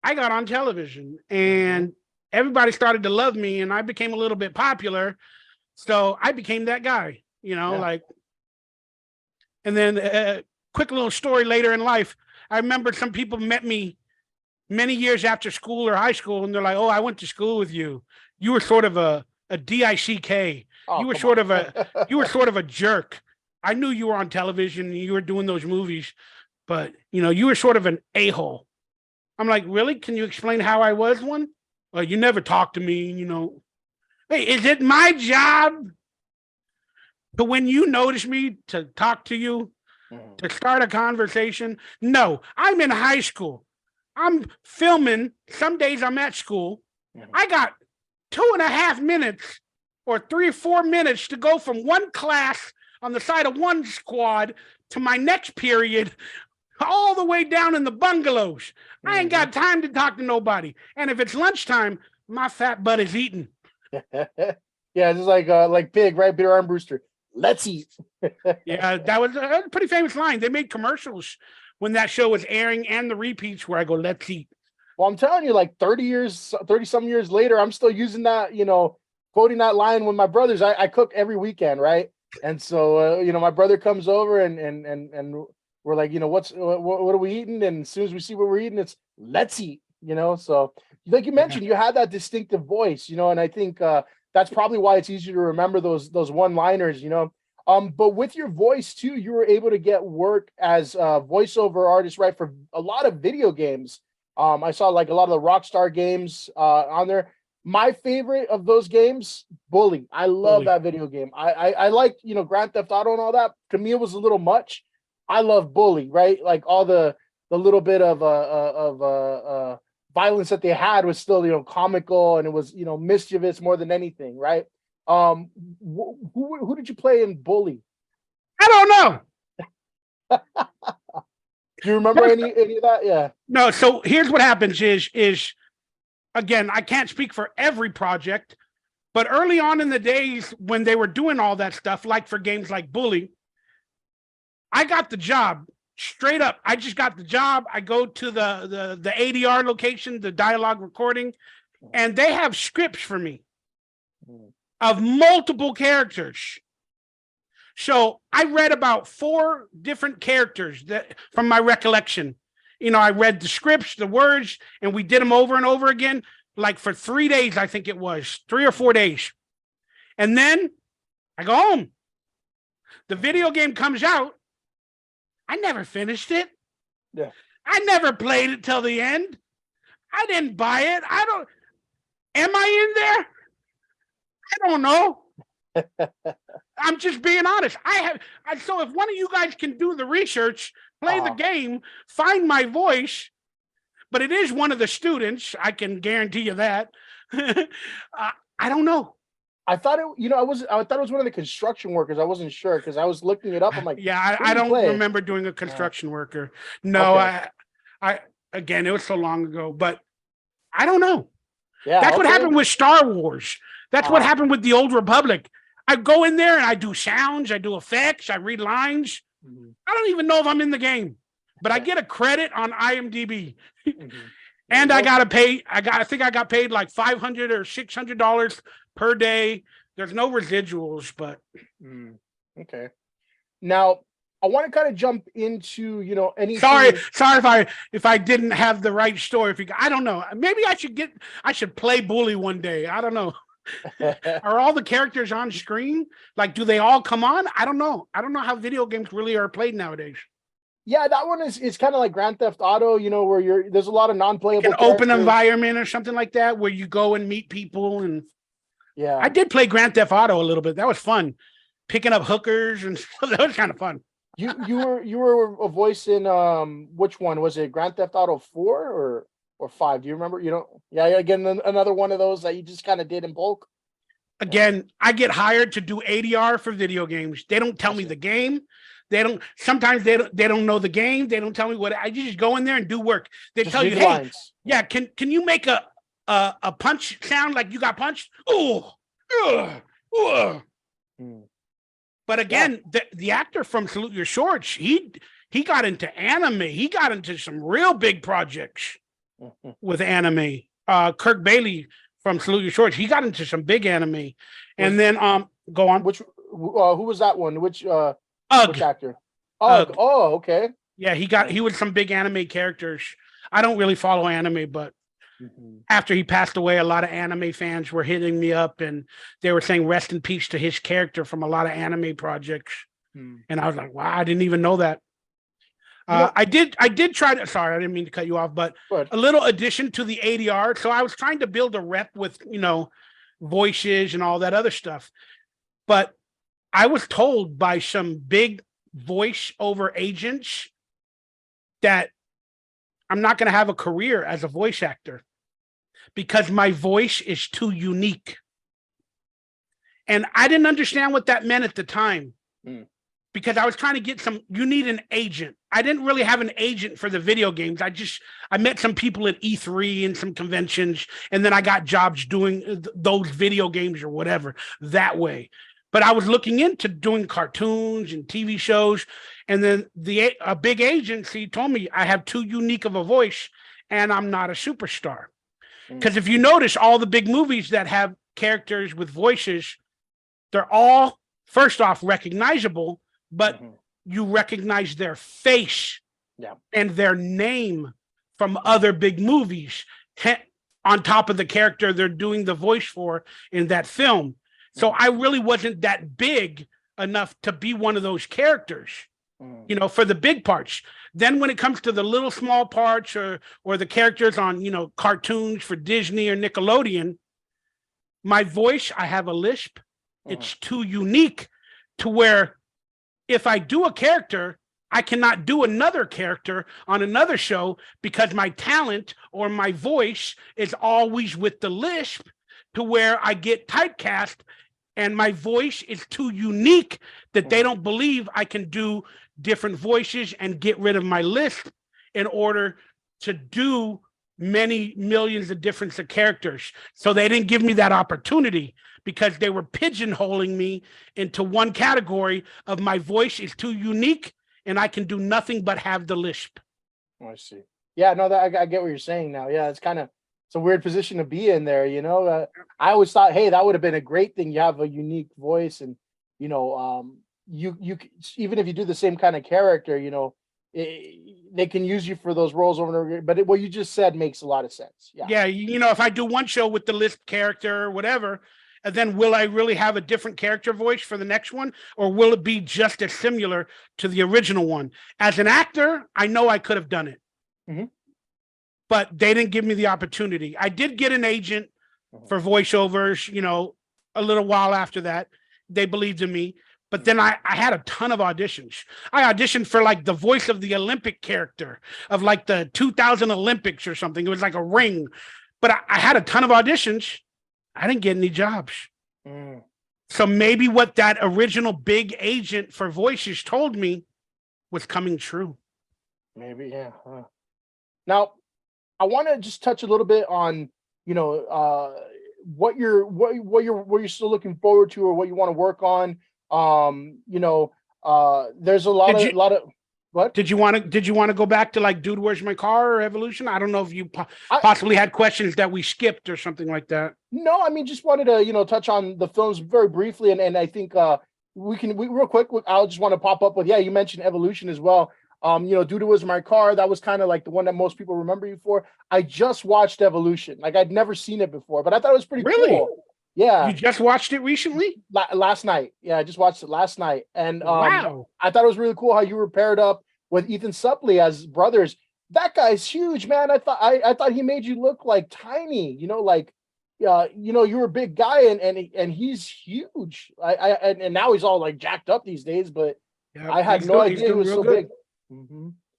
I got on television and everybody started to love me and I became a little bit popular. So I became that guy, and then a quick little story later in life. I remember some people met me many years after school or high school and they're like, oh, I went to school with you. You were sort of a DICK. Oh, you were sort of a jerk. I knew you were on television and you were doing those movies, but you were sort of an a-hole. I'm like, really? Can you explain how I was one? Well, you never talked to me, Hey, is it my job to, when you notice me, to talk to you, to start a conversation? No, I'm in high school. I'm filming. Some days I'm at school. I got 2.5 minutes or 3 or 4 minutes to go from one class on the side of one squad to my next period, all the way down in the bungalows. I ain't got time to talk to nobody. And if it's lunchtime, my fat butt is eating. Yeah, just like Pig, right? Peter Armbruster. Let's eat. Yeah, that was a pretty famous line. They made commercials when that show was airing and the repeats where I go, let's eat. Well, I'm telling you, like 30 some years later, I'm still using that, quoting that line with my brothers. I cook every weekend, right? And so, my brother comes over and we're like, what are we eating? And as soon as we see what we're eating, it's let's eat, So like you mentioned, you had that distinctive voice, and I think that's probably why it's easier to remember those one-liners, But with your voice too, you were able to get work as a voiceover artist, right, for a lot of video games. I saw like a lot of the Rockstar games on there. My favorite of those games, Bully. I love Bully. that video game. I like, you know, Grand Theft Auto and all that. To me, it was a little much. I love Bully, right? Like all the little bit of violence that they had was still, you know, comical, and it was, you know, mischievous more than anything, right? Who did you play in Bully? I don't know. Do you remember any of that? Yeah. No, so here's what happens is again, I can't speak for every project, but early on in the days when they were doing all that stuff, like for games like Bully, I got the job straight up. I just got the job. I go to the ADR location, the dialogue recording, and they have scripts for me of multiple characters. So I read about 4 different characters that from my recollection. You know, I read the scripts, the words, and we did them over and over again, like for 3 days, I think it was 3 or 4 days. And then I go home. The video game comes out. I never finished it. Yeah. I never played it till the end. I didn't buy it. Am I in there? I don't know. I'm just being honest. So if one of you guys can do the research, play the game, find my voice, but it is one of the students, I can guarantee you that. I don't know. I thought it, you know, I thought it was one of the construction workers. I wasn't sure because I was looking it up. I'm like, yeah, I don't remember doing a construction worker. No, okay. I again, it was so long ago, but I don't know. Yeah, that's what happened with Star Wars. That's what happened with the Old Republic. I go in there and I do sounds, I do effects, I read lines. Mm-hmm. I don't even know if I'm in the game, but I get a credit on IMDb. Mm-hmm. And I think I got paid like $500 or $600 per day. There's no residuals, but okay. Now I want to kind of jump into, you know, any. Sorry if I didn't have the right story. I don't know. Maybe I should play Bully one day. I don't know. Are all the characters on screen? Like, do they all come on? I don't know. I don't know how video games really are played nowadays. Yeah, that one is kind of like Grand Theft Auto, you know, where there's a lot of non-playable like an open environment or something like that, where you go and meet people. And yeah, I did play Grand Theft Auto a little bit. That was fun, picking up hookers, and that was kind of fun. You were a voice in which one was it? Grand Theft Auto 4 or 5? Do you remember? You know, yeah. Again, another one of those that you just kind of did in bulk. Again, I get hired to do ADR for video games. They don't tell me the game. Sometimes they don't know the game. They don't tell me what. I just go in there and do work. They just tell you, hey, yeah, can you make a punch sound like you got punched? But again, the actor from Salute Your Shorts, he got into anime. He got into some real big projects with anime. Kirk Bailey from Salute Your Shorts, he got into some big anime. And then go on. Who was that one? Which actor? Ugg. Oh, okay. Yeah, he was some big anime characters. I don't really follow anime, but after he passed away, a lot of anime fans were hitting me up and they were saying rest in peace to his character from a lot of anime projects. And I was like, wow, I didn't even know that. I did try to, sorry, I didn't mean to cut you off, but a little addition to the ADR. So I was trying to build a rep with, you know, voices and all that other stuff. But I was told by some big voice over agents that I'm not going to have a career as a voice actor because my voice is too unique. And I didn't understand what that meant at the time because I was trying to get you need an agent. I didn't really have an agent for the video games. I met some people at E3 and some conventions, and then I got jobs doing those video games or whatever that way. But I was looking into doing cartoons and TV shows. And then a big agency told me I have too unique of a voice and I'm not a superstar. Because if you notice, all the big movies that have characters with voices, they're all, first off, recognizable, but you recognize their face and their name from other big movies on top of the character they're doing the voice for in that film. So I really wasn't that big enough to be one of those characters, you know, for the big parts. Then when it comes to the little small parts or the characters on, you know, cartoons for Disney or Nickelodeon, My voice, I have a lisp. It's too unique to where if I do a character, I cannot do another character on another show because my talent or my voice is always with the lisp, to where I get typecast and my voice is too unique that they don't believe I can do different voices and get rid of my lisp in order to do many millions of different characters. So they didn't give me that opportunity because they were pigeonholing me into one category of my voice is too unique and I can do nothing but have the lisp. I see. Yeah, no, that I get what you're saying now. Yeah, it's a weird position to be in there, you know. I always thought, hey, that would have been a great thing. You have a unique voice, and you know, you even if you do the same kind of character, you know, they can use you for those roles over and over again. But what you just said makes a lot of sense. Yeah. Yeah, you know, if I do one show with the lisp character or whatever, and then will I really have a different character voice for the next one, or will it be just as similar to the original one? As an actor, I know I could have done it. But they didn't give me the opportunity. I did get an agent for voiceovers, you know, a little while after that. They believed in me. But then I had a ton of auditions. I auditioned for like the voice of the Olympic character of like the 2000 Olympics or something. It was like a ring. But I had a ton of auditions. I didn't get any jobs. So maybe what that original big agent for voices told me was coming true. Maybe, yeah. Now, I want to just touch a little bit on, you know, what you're still looking forward to, or what you want to work on. You know, there's a lot of what? Did you want to go back to like Dude, Where's My Car or Evolution? I don't know if you possibly had questions that we skipped or something like that. No, I mean, just wanted to, you know, touch on the films very briefly, and I think we real quick. I'll just want to pop up with, yeah, you mentioned Evolution as well. You know, Dude, Was My Car, that was kind of like the one that most people remember you for. I just watched Evolution. Like, I'd never seen it before, but I thought it was pretty cool. Yeah. You just watched it recently? Last night. Yeah, I just watched it last night. And wow. I thought it was really cool how you were paired up with Ethan Suplee as brothers. That guy's huge, man. I thought he made you look like tiny, you know, like you know, you were a big guy, and he's huge. And now he's all like jacked up these days, but yeah, I had no idea he was so big.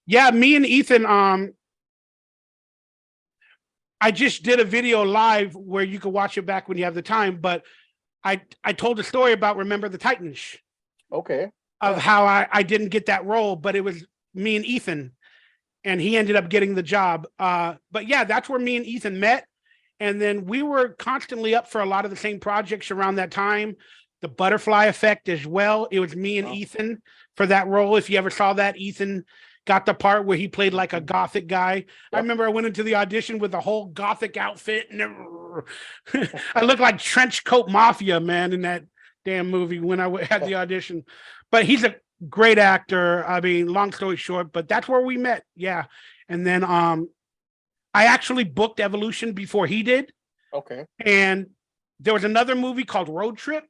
Yeah, me and Ethan, I just did a video live where you can watch it back when you have the time, but I told a story about Remember the Titans. Okay. Of how I didn't get that role, but it was me and Ethan, and he ended up getting the job. But yeah, that's where me and Ethan met. And then we were constantly up for a lot of the same projects around that time. The Butterfly Effect as well. It was me and Ethan for that role. If you ever saw that, Ethan got the part where he played like a gothic guy. Yep. I remember I went into the audition with a whole gothic outfit, and I looked like Trench Coat Mafia, man, in that damn movie when I had the audition. But he's a great actor. I mean, long story short, but that's where we met. Yeah. And then I actually booked Evolution before he did. Okay. And there was another movie called Road Trip.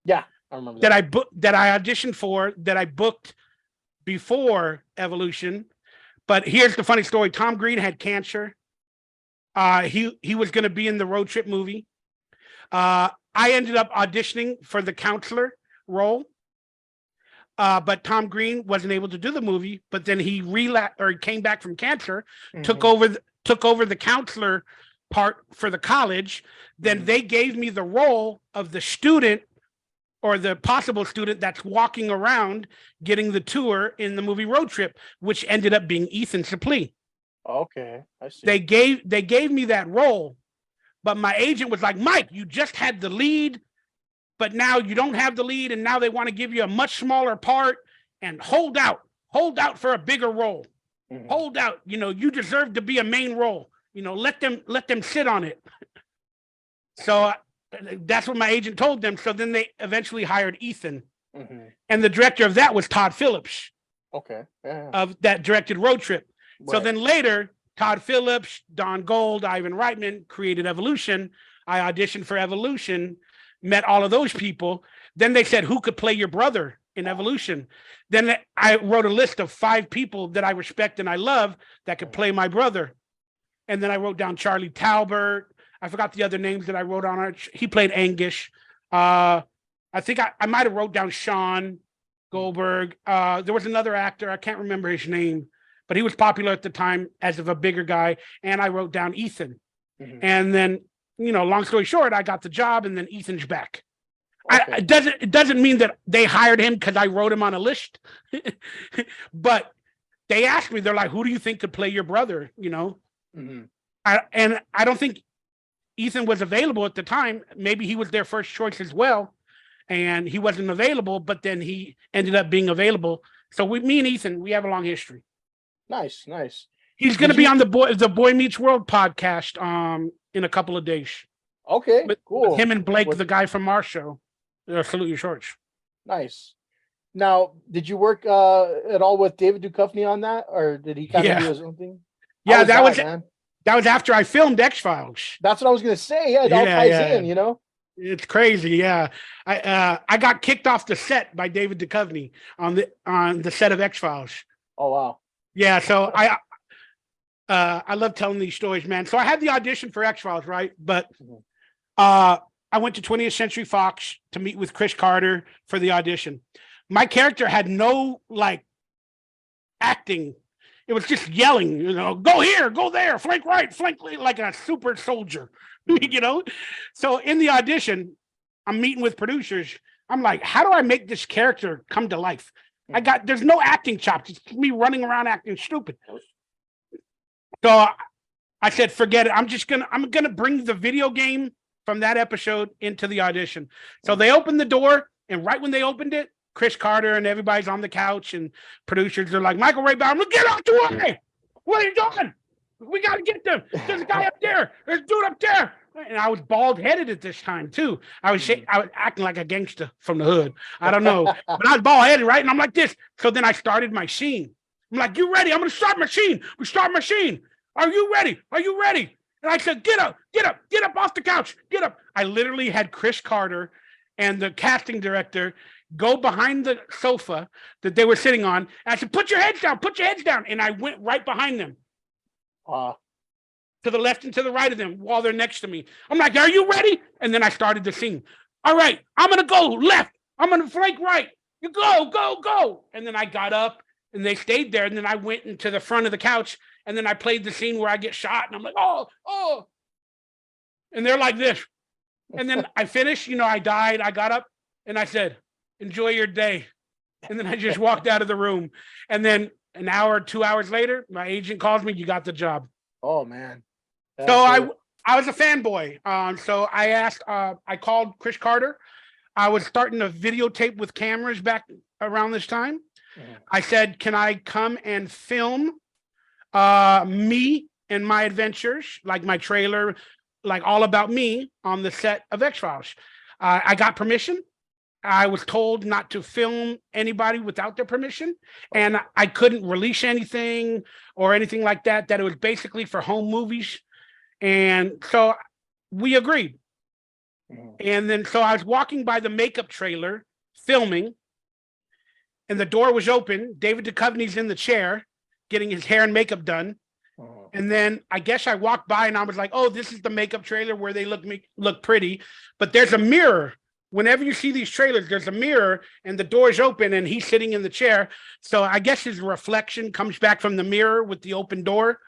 Yeah, I remember that I auditioned for, that I booked before Evolution. But here's the funny story. Tom Green had cancer. He was going to be in the Road Trip movie. I ended up auditioning for the counselor role. But Tom Green wasn't able to do the movie, but then he came back from cancer, took over the counselor part for the college. Then they gave me the role of the student, or the possible student that's walking around getting the tour in the movie Road Trip, which ended up being Ethan Suplee. Okay, I see. They gave me that role, but my agent was like, Mike, you just had the lead, but now you don't have the lead, and now they want to give you a much smaller part, and hold out for a bigger role. Hold out, you know, you deserve to be a main role. You know, let them sit on it. So that's what my agent told them. So then they eventually hired Ethan, and the director of that was Todd Phillips. Okay. Yeah. Of that directed Road Trip. Right. So then later, Todd Phillips, Don Gold, Ivan Reitman created Evolution. I auditioned for Evolution, met all of those people. Then they said, who could play your brother in Evolution? Then I wrote a list of 5 people that I respect and I love that could play my brother. And then I wrote down Charlie Talbert. I forgot the other names that I wrote on it. He played Angus. I think I might have wrote down Sean Goldberg. There was another actor. I can't remember his name, but he was popular at the time as of a bigger guy. And I wrote down Ethan. Mm-hmm. And then, long story short, I got the job, and then Ethan's back. Okay. It doesn't mean that they hired him because I wrote him on a list, but they asked me, they're like, who do you think could play your brother? Mm-hmm. I don't think Ethan was available at the time. Maybe he was their first choice as well, and he wasn't available, but then he ended up being available. So me and Ethan, we have a long history. Nice. He's going to be on the Boy Meets World podcast in a couple of days. Okay, cool. With him and Blake, the guy from our show. Salute Your Shorts. Nice. Now, did you work at all with David Duchovny on that, or did he kind of do his own thing? Yeah, that was after I filmed X-Files. That's what I was gonna say. Yeah, it all ties in, It's crazy. Yeah, I got kicked off the set by David Duchovny on the set of X-Files. Oh wow. Yeah, so I love telling these stories, man. So I had the audition for X-Files, right? But I went to 20th Century Fox to meet with Chris Carter for the audition. My character had no acting. It was just yelling, go here, go there, flank right, flank like a super soldier, So in the audition, I'm meeting with producers. I'm like, how do I make this character come to life? There's no acting chops. It's me running around acting stupid. So I said, forget it. I'm going to bring the video game from that episode into the audition. So they opened the door, and right when they opened it, Chris Carter and everybody's on the couch, and producers are like, Michael Ray Bauer, get out the way. What are you doing? We got to get them. There's a guy up there. There's a dude up there. And I was bald-headed at this time, too. I was acting like a gangster from the hood. I don't know. But I was bald-headed, right? And I'm like this. So then I started my scene. I'm like, you ready? I'm going to start my scene. We start my scene. Are you ready? Are you ready? And I said, get up off the couch, get up. I literally had Chris Carter and the casting director go behind the sofa that they were sitting on. And I said, put your heads down. And I went right behind them. To the left and to the right of them while they're next to me. I'm like, are you ready? And then I started the scene. All right, I'm going to go left. I'm going to flank right. You go. And then I got up, and they stayed there. And then I went into the front of the couch, and then I played the scene where I get shot, and I'm like, oh. And they're like this. And then I finished, I died. I got up, and I said, enjoy your day. And then I just walked out of the room. And then an hour, 2 hours later, my agent calls me, you got the job. Oh, man. So I was a fanboy. So I called Chris Carter. I was starting to videotape with cameras back around this time. Mm-hmm. I said, can I come and film me and my adventures, like my trailer, like all about me on the set of X-Files? I got permission. I was told not to film anybody without their permission, and I couldn't release anything or anything like that, that it was basically for home movies. And so we agreed. And then so I was walking by the makeup trailer filming, and the door was open. David Duchovny's in the chair getting his hair and makeup done. And then I guess I walked by, and I was like, oh, this is the makeup trailer where they look pretty. But there's a mirror. Whenever you see these trailers, there's a mirror, and the door's open, and he's sitting in the chair. So I guess his reflection comes back from the mirror with the open door.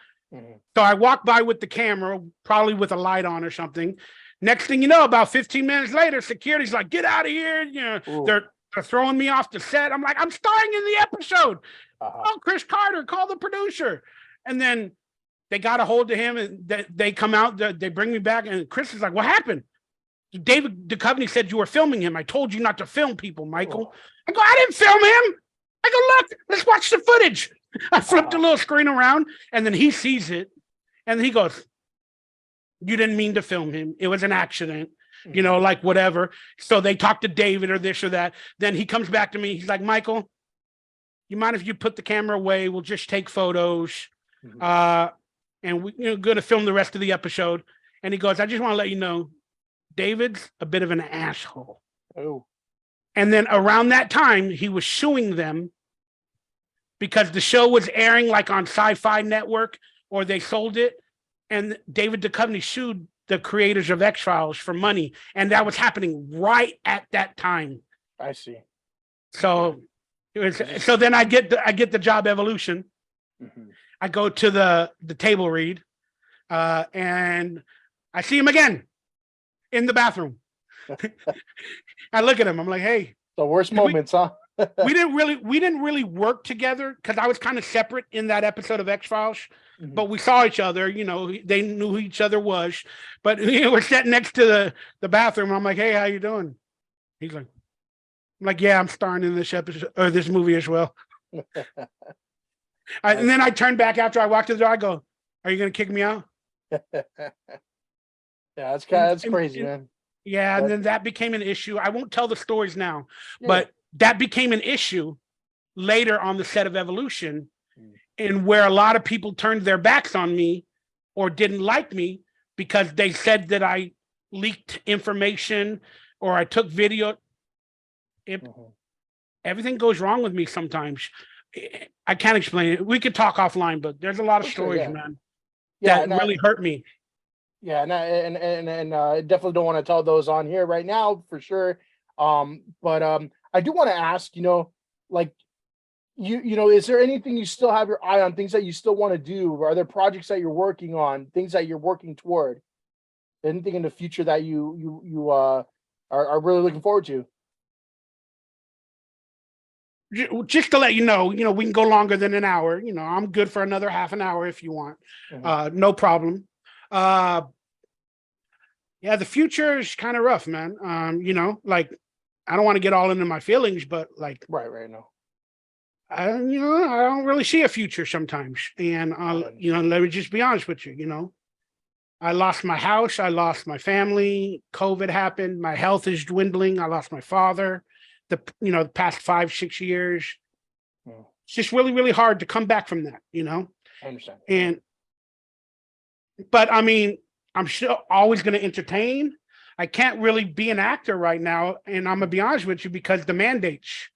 So I walked by with the camera, probably with a light on or something. Next thing you know, about 15 minutes later, security's like, get out of here. They're throwing me off the set. I'm like, I'm starring in the episode. Oh, Chris Carter, call the producer. And then they got a hold of him, and they come out, they bring me back, and Chris is like, what happened? David Duchovny said you were filming him. I told you not to film people, Michael. I go, I didn't film him. I go, look, let's watch the footage. I flipped a little screen around, and then he sees it, and he goes, you didn't mean to film him. It was an accident, like whatever. So they talk to David or this or that. Then he comes back to me. He's like, Michael, you mind if you put the camera away? We'll just take photos. And we're going to film the rest of the episode. And he goes, I just want to let you know, David's a bit of an asshole. Oh. And then around that time, he was suing them because the show was airing like on Sci-Fi Network, or they sold it. And David Duchovny sued the creators of X-Files for money. And that was happening right at that time. I see. So it was, so then I get the job Evolution. Mhm. I go to the table read, and I see him again in the bathroom. I look at him. I'm like, hey, The worst moments, huh? we didn't really work together because I was kind of separate in that episode of X-Files. Mhm. But we saw each other, you know, they knew who each other was. But we're sitting next to the bathroom. I'm like, hey, how you doing? He's like, I'm like, yeah, I'm starring in this episode or this movie as well. And then I turned back after I walked to the door. I go, are you going to kick me out? Yeah, that's crazy, man. Yeah, and then that became an issue. I won't tell the stories now, Yeah. but that became an issue later on the set of Evolution, and where a lot of people turned their backs on me or didn't like me because they said that I leaked information or I took video. Everything goes wrong with me sometimes. I can't explain it. We could talk offline, but there's a lot of stories, man, that really hurt me. Yeah, and I definitely don't want to tell those on here right now for sure. But I do want to ask, you know, like you know, is there anything you still have your eye on, things that you still want to do? Are there projects that you're working on, things that you're working toward? Anything in the future that you are really looking forward to? Just to let you know, we can go longer than an hour. I'm good for another half an hour if you want. No problem. Yeah, the future is kind of rough, man. Like I don't want to get all into my feelings, but like right now. I don't really see a future sometimes. And let me just be honest with you, I lost my house, I lost my family, COVID happened, my health is dwindling, I lost my father. The past 5-6 years, it's just really, really hard to come back from that, I understand. But I mean, I'm still always going to entertain. I can't really be an actor right now, and I'm gonna be honest with you because the mandates.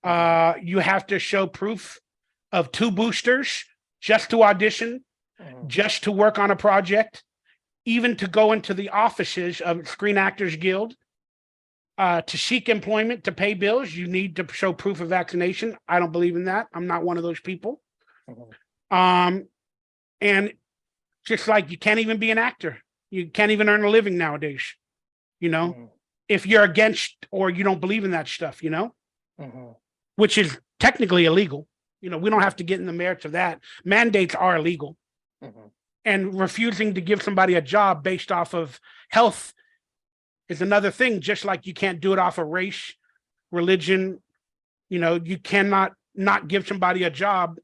You have to show proof of 2 boosters just to audition, just to work on a project, even to go into the offices of Screen Actors Guild. To seek employment, to pay bills, you need to show proof of vaccination. I don't believe in that. I'm not one of those people. And just like you can't even be an actor. You can't even earn a living nowadays, if you're against or you don't believe in that stuff, which is technically illegal. We don't have to get in the merits of that. Mandates are illegal. And refusing to give somebody a job based off of health is another thing, just like you can't do it off of race, religion. You cannot not give somebody a job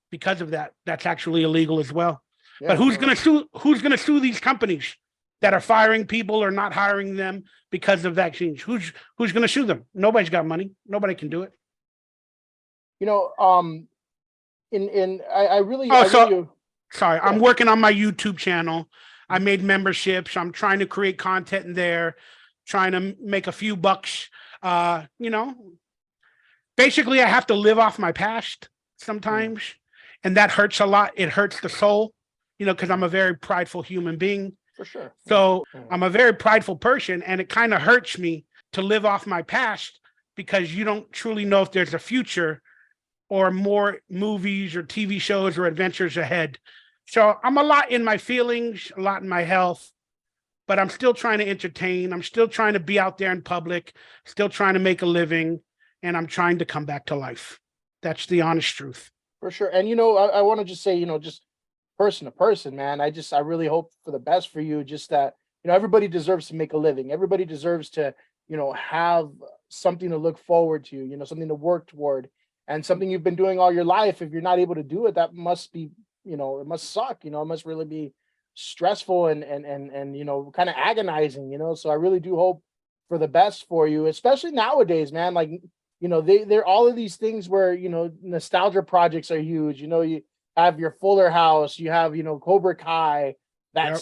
because of that. That's actually illegal as well. Yeah, but who's going to sue these companies that are firing people or not hiring them because of vaccines? Who's going to sue them? Nobody's got money. Nobody can do it. Sorry, I'm working on my YouTube channel. I made memberships. I'm trying to create content in there, trying to make a few bucks. Basically I have to live off my past sometimes, and that hurts a lot. It hurts the soul, because I'm a very prideful human being. For sure. So I'm a very prideful person, and it kind of hurts me to live off my past because you don't truly know if there's a future or more movies or TV shows or adventures ahead. So I'm a lot in my feelings, a lot in my health, but I'm still trying to entertain. I'm still trying to be out there in public, still trying to make a living, and I'm trying to come back to life. That's the honest truth. For sure. And, I want to just say, just person to person, man, I really hope for the best for you. Just that, everybody deserves to make a living. Everybody deserves to, have something to look forward to, something to work toward, and something you've been doing all your life. If you're not able to do it, that must be, it must suck, it must really be stressful and kind of agonizing, so I really do hope for the best for you, especially nowadays, man. Like, they're all of these things where, nostalgia projects are huge. You have your Fuller House, you have, Cobra Kai, that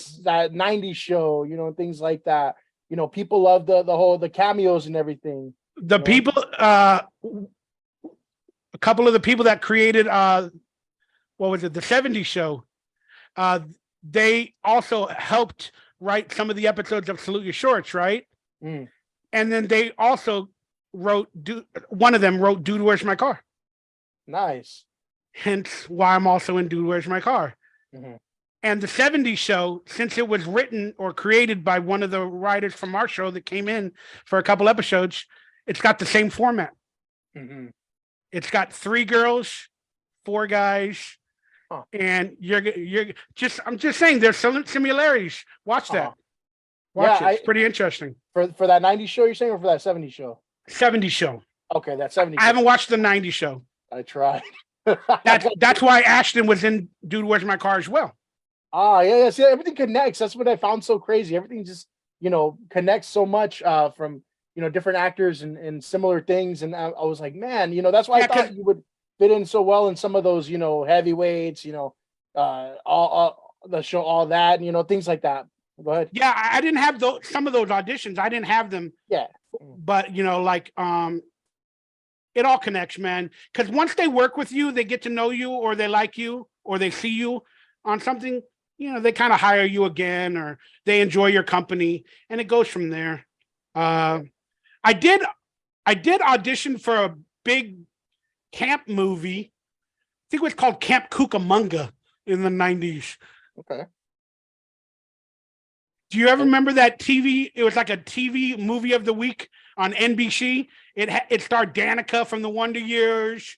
90s show, things like that. People love the cameos and everything. The people, a couple of the people that created, what was it, the 70s show, they also helped write some of the episodes of Salute Your Shorts, right? Mm. And then they also wrote, one of them wrote Dude, Where's My Car? Nice. Hence why I'm also in Dude, Where's My Car? Mm-hmm. And the 70s show, since it was written or created by one of the writers from our show that came in for a couple episodes, it's got the same format. Mm-hmm. It's got 3 girls, 4 guys, and I'm just saying there's some similarities. Watch that. Watch it. It's pretty interesting. For that 90s show you're saying, or for that 70s show? 70s show. Okay, that 70s. I haven't watched the 90s show. I tried. That's why Ashton was in Dude, Where's My Car as well. Yeah. See, everything connects. That's what I found so crazy. Everything just, connects so much from, different actors and similar things. And I was like, man, that's why I thought you would fit in so well in some of those, heavyweights, all the show, all that, things like that. Go ahead. Yeah, I didn't have some of those auditions. I didn't have them. Yeah. But, it all connects, man. Because once they work with you, they get to know you, or they like you, or they see you on something, they kind of hire you again, or they enjoy your company, and it goes from there. I did audition for a big camp movie. I think it was called Camp Cucamonga in the 90s. Okay. Do you ever remember that TV? It was like a TV movie of the week on NBC. It starred Danica from the Wonder Years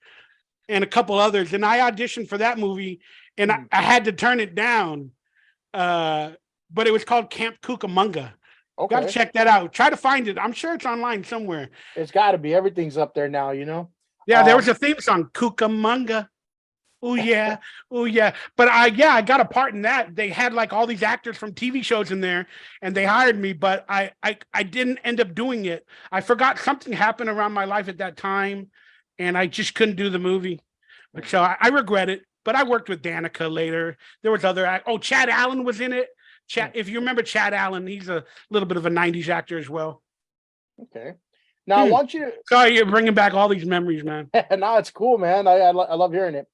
and a couple others. And I auditioned for that movie, and I had to turn it down. But it was called Camp Cucamonga. Okay. Got to check that out. Try to find it. I'm sure it's online somewhere. It's got to be. Everything's up there now, Yeah, there was a theme song, Cucamonga. Oh yeah, oh yeah. But I got a part in that. They had like all these actors from TV shows in there, and they hired me, but I didn't end up doing it. I forgot something happened around my life at that time, and I just couldn't do the movie. But so I regret it. But I worked with Danica later. There was other Chad Allen was in it. If you remember Chad Allen, he's a little bit of a 90s actor as well. Okay. Now I want you to. Sorry, you're bringing back all these memories, man. No, it's cool, man. I love hearing it.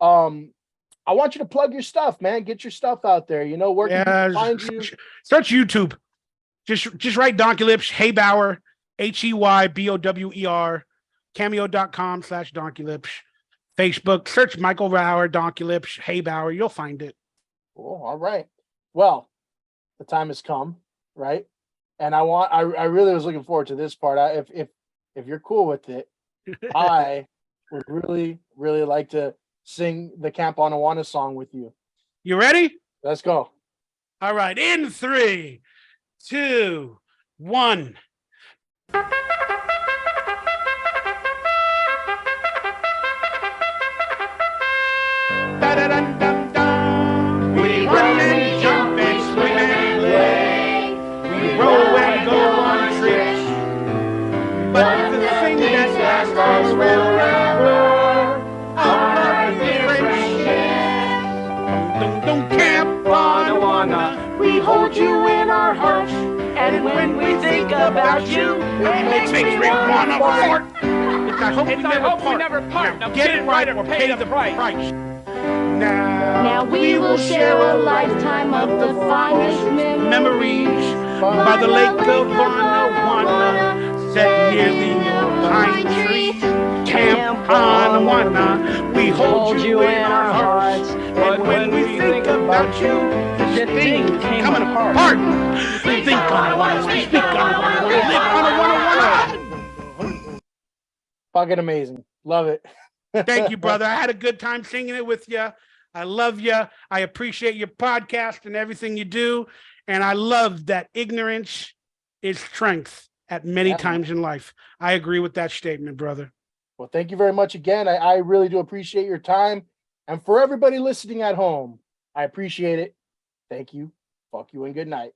I want you to plug your stuff, man. Get your stuff out there. Where can people find you? Search YouTube. Just write Donkey Lips, Haybower, HEYBOWER, cameo.com/Donkey Lips. Facebook, search Michael Bauer, Donkey Lips, Haybower. You'll find it. Cool. All right. Well, the time has come, right? And I really was looking forward to this part. If you're cool with it, I would really, really like to sing the Camp Anawanna song with you. You ready? Let's go. All right. In 3, 2, 1. We run and jump and swim and play. We row and go on trips. But the thing that lasts us forever. Camp Anawanna, we hold you in our hearts, and when we think about you, it makes me wanna fart. I hope we never part. Now get it right or pay the price. Now we will share a lifetime of the finest memories by the lake of Anawanna, set near the pine tree. Camp Anawanna, we hold you in our hearts, and when we think about you, the thing coming apart. Think Anawanna, speak Anawanna, live Anawanna. Fucking amazing. Love it. Thank you, brother. I had a good time singing it with you. I love you. I appreciate your podcast and everything you do. And I love that ignorance is strength at many times in life. I agree with that statement, brother. Well, thank you very much again. I really do appreciate your time. And for everybody listening at home, I appreciate it. Thank you. Fuck you and good night.